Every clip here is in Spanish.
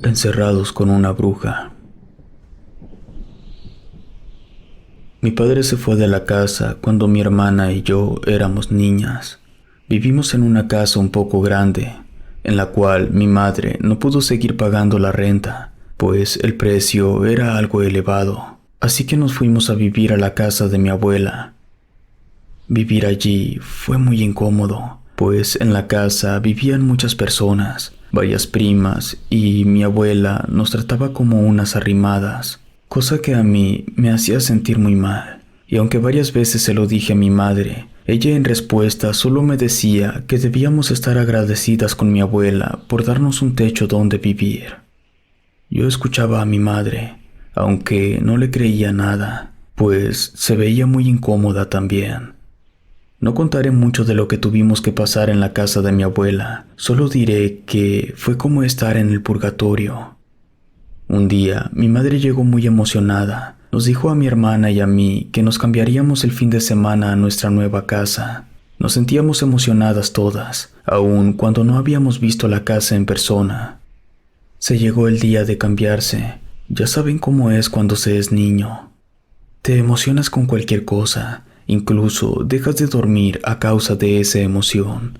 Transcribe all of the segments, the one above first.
Encerrados con una bruja. Mi padre se fue de la casa cuando mi hermana y yo éramos niñas. Vivimos en una casa un poco grande, en la cual mi madre no pudo seguir pagando la renta, pues el precio era algo elevado. Así que nos fuimos a vivir a la casa de mi abuela. Vivir allí fue muy incómodo, pues en la casa vivían muchas personas, varias primas, y mi abuela nos trataba como unas arrimadas, cosa que a mí me hacía sentir muy mal. Y aunque varias veces se lo dije a mi madre, ella en respuesta solo me decía que debíamos estar agradecidas con mi abuela por darnos un techo donde vivir. Yo escuchaba a mi madre, aunque no le creía nada, pues se veía muy incómoda también. No contaré mucho de lo que tuvimos que pasar en la casa de mi abuela, solo diré que fue como estar en el purgatorio. Un día, mi madre llegó muy emocionada. Nos dijo a mi hermana y a mí que nos cambiaríamos el fin de semana a nuestra nueva casa. Nos sentíamos emocionadas todas, aun cuando no habíamos visto la casa en persona. Se llegó el día de cambiarse. Ya saben cómo es cuando se es niño. Te emocionas con cualquier cosa. Incluso dejas de dormir a causa de esa emoción.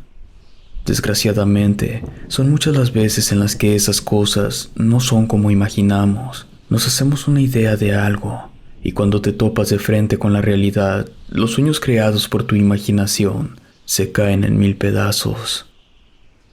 Desgraciadamente, son muchas las veces en las que esas cosas no son como imaginamos. Nos hacemos una idea de algo, y cuando te topas de frente con la realidad, los sueños creados por tu imaginación se caen en mil pedazos.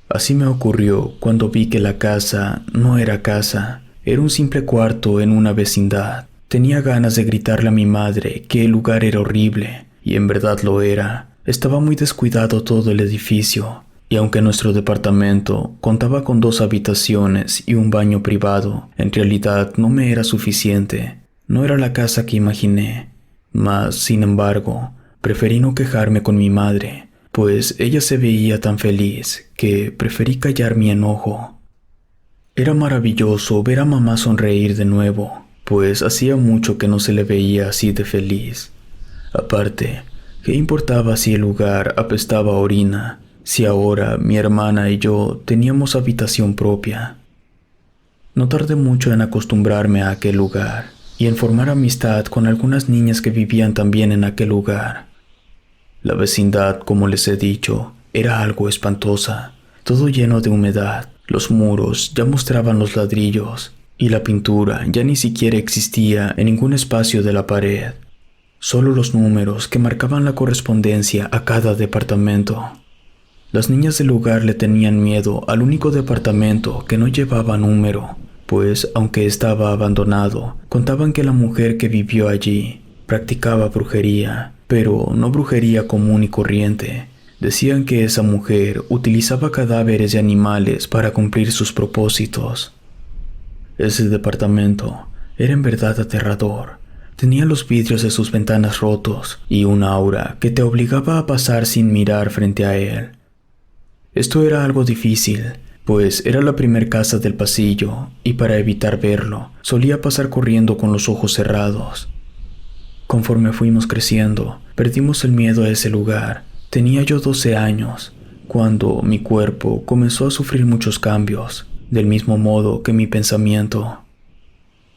Así me ocurrió cuando vi que la casa no era casa, era un simple cuarto en una vecindad. Tenía ganas de gritarle a mi madre que el lugar era horrible, y en verdad lo era. Estaba muy descuidado todo el edificio, y aunque nuestro departamento contaba con 2 habitaciones y un baño privado, en realidad no me era suficiente. No era la casa que imaginé. Mas, sin embargo, preferí no quejarme con mi madre, pues ella se veía tan feliz que preferí callar mi enojo. Era maravilloso ver a mamá sonreír de nuevo, pues hacía mucho que no se le veía así de feliz. Aparte, ¿qué importaba si el lugar apestaba a orina, si ahora mi hermana y yo teníamos habitación propia? No tardé mucho en acostumbrarme a aquel lugar y en formar amistad con algunas niñas que vivían también en aquel lugar. La vecindad, como les he dicho, era algo espantosa, todo lleno de humedad. Los muros ya mostraban los ladrillos, y la pintura ya ni siquiera existía en ningún espacio de la pared. Solo los números que marcaban la correspondencia a cada departamento. Las niñas del lugar le tenían miedo al único departamento que no llevaba número, pues aunque estaba abandonado, contaban que la mujer que vivió allí practicaba brujería, pero no brujería común y corriente. Decían que esa mujer utilizaba cadáveres de animales para cumplir sus propósitos. Ese departamento era en verdad aterrador. Tenía los vidrios de sus ventanas rotos y un aura que te obligaba a pasar sin mirar frente a él. Esto era algo difícil, pues era la primer casa del pasillo y para evitar verlo, solía pasar corriendo con los ojos cerrados. Conforme fuimos creciendo, perdimos el miedo a ese lugar. Tenía yo 12 años, cuando mi cuerpo comenzó a sufrir muchos cambios, del mismo modo que mi pensamiento.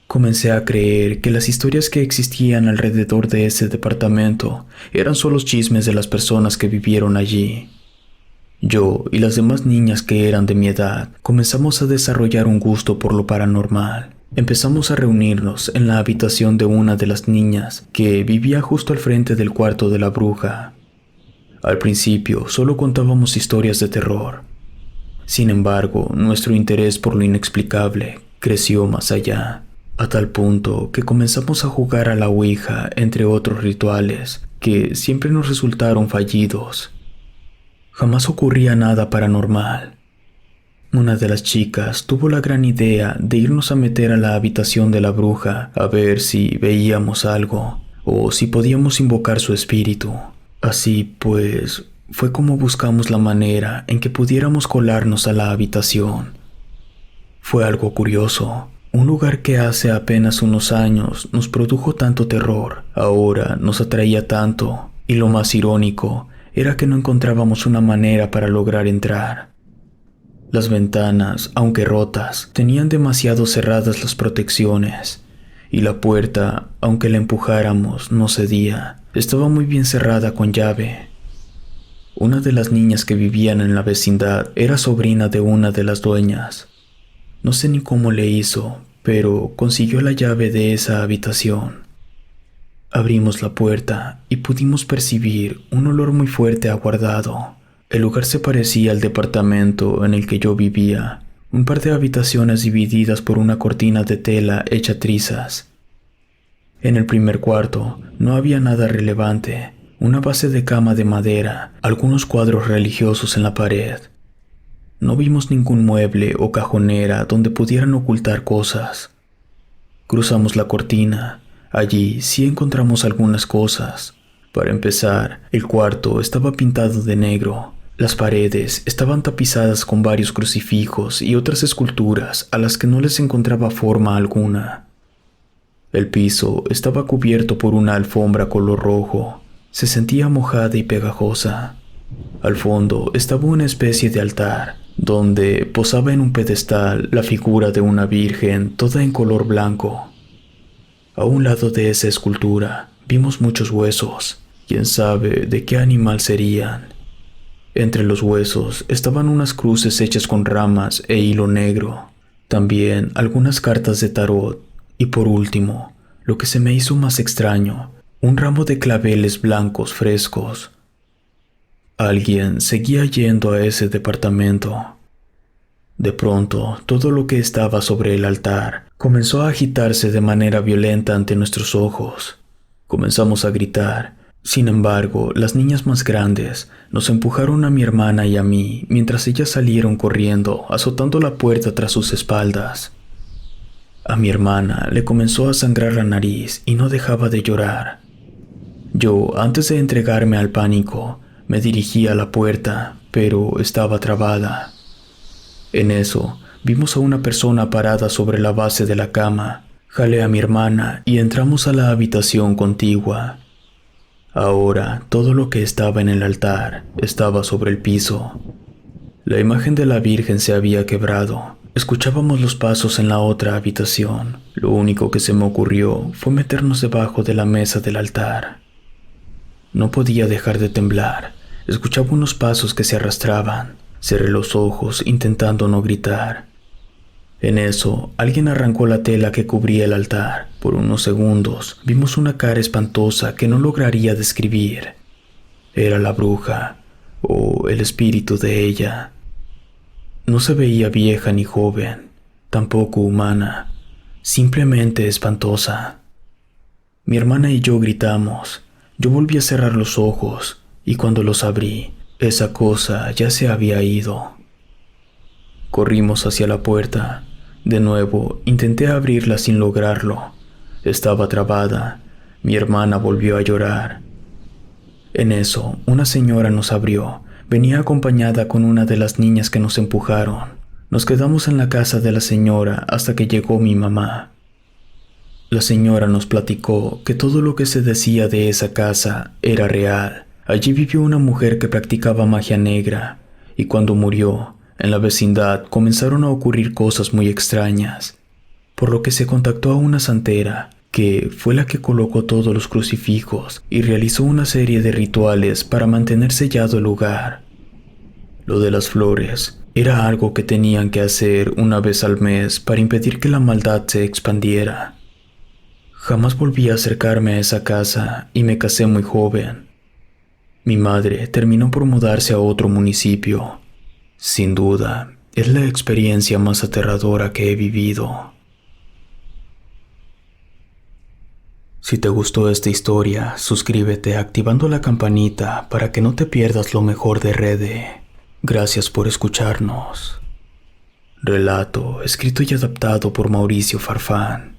Comencé a creer que las historias que existían alrededor de ese departamento eran solo chismes de las personas que vivieron allí. Yo y las demás niñas que eran de mi edad comenzamos a desarrollar un gusto por lo paranormal. Empezamos a reunirnos en la habitación de una de las niñas que vivía justo al frente del cuarto de la bruja. Al principio solo contábamos historias de terror. Sin embargo, nuestro interés por lo inexplicable creció más allá, a tal punto que comenzamos a jugar a la ouija, entre otros rituales que siempre nos resultaron fallidos. Jamás ocurría nada paranormal. Una de las chicas tuvo la gran idea de irnos a meter a la habitación de la bruja a ver si veíamos algo o si podíamos invocar su espíritu. Así pues, fue como buscamos la manera en que pudiéramos colarnos a la habitación. Fue algo curioso. Un lugar que hace apenas unos años nos produjo tanto terror, ahora nos atraía tanto, y lo más irónico era que no encontrábamos una manera para lograr entrar. Las ventanas, aunque rotas, tenían demasiado cerradas las protecciones, y la puerta, aunque la empujáramos, no cedía. Estaba muy bien cerrada con llave. Una de las niñas que vivían en la vecindad era sobrina de una de las dueñas. No sé ni cómo le hizo, pero consiguió la llave de esa habitación. Abrimos la puerta y pudimos percibir un olor muy fuerte a guardado. El lugar se parecía al departamento en el que yo vivía, un par de habitaciones divididas por una cortina de tela hecha trizas. En el primer cuarto no había nada relevante, una base de cama de madera, algunos cuadros religiosos en la pared. No vimos ningún mueble o cajonera donde pudieran ocultar cosas. Cruzamos la cortina. Allí sí encontramos algunas cosas. Para empezar, el cuarto estaba pintado de negro. Las paredes estaban tapizadas con varios crucifijos y otras esculturas a las que no les encontraba forma alguna. El piso estaba cubierto por una alfombra color rojo. Se sentía mojada y pegajosa. Al fondo estaba una especie de altar, donde posaba en un pedestal la figura de una virgen toda en color blanco. A un lado de esa escultura vimos muchos huesos. Quién sabe de qué animal serían. Entre los huesos estaban unas cruces hechas con ramas e hilo negro. También algunas cartas de tarot. Y por último, lo que se me hizo más extraño, un ramo de claveles blancos frescos. Alguien seguía yendo a ese departamento. De pronto, todo lo que estaba sobre el altar comenzó a agitarse de manera violenta ante nuestros ojos. Comenzamos a gritar. Sin embargo, las niñas más grandes nos empujaron a mi hermana y a mí mientras ellas salieron corriendo, azotando la puerta tras sus espaldas. A mi hermana le comenzó a sangrar la nariz y no dejaba de llorar. Yo, antes de entregarme al pánico, me dirigí a la puerta, pero estaba trabada. En eso, vimos a una persona parada sobre la base de la cama. Jalé a mi hermana y entramos a la habitación contigua. Ahora, todo lo que estaba en el altar estaba sobre el piso. La imagen de la Virgen se había quebrado. Escuchábamos los pasos en la otra habitación. Lo único que se me ocurrió fue meternos debajo de la mesa del altar. No podía dejar de temblar. Escuchaba unos pasos que se arrastraban. Cerré los ojos intentando no gritar. En eso, alguien arrancó la tela que cubría el altar. Por unos segundos, vimos una cara espantosa que no lograría describir. Era la bruja, o el espíritu de ella. No se veía vieja ni joven, tampoco humana, simplemente espantosa. Mi hermana y yo gritamos. Yo volví a cerrar los ojos, y cuando los abrí, esa cosa ya se había ido. Corrimos hacia la puerta. De nuevo, intenté abrirla sin lograrlo. Estaba trabada. Mi hermana volvió a llorar. En eso, una señora nos abrió. Venía acompañada con una de las niñas que nos empujaron. Nos quedamos en la casa de la señora hasta que llegó mi mamá. La señora nos platicó que todo lo que se decía de esa casa era real. Allí vivió una mujer que practicaba magia negra, y cuando murió, en la vecindad comenzaron a ocurrir cosas muy extrañas, por lo que se contactó a una santera, que fue la que colocó todos los crucifijos y realizó una serie de rituales para mantener sellado el lugar. Lo de las flores era algo que tenían que hacer una vez al mes para impedir que la maldad se expandiera. Jamás volví a acercarme a esa casa y me casé muy joven. Mi madre terminó por mudarse a otro municipio. Sin duda, es la experiencia más aterradora que he vivido. Si te gustó esta historia, suscríbete activando la campanita para que no te pierdas lo mejor de Rede. Gracias por escucharnos. Relato escrito y adaptado por Mauricio Farfán.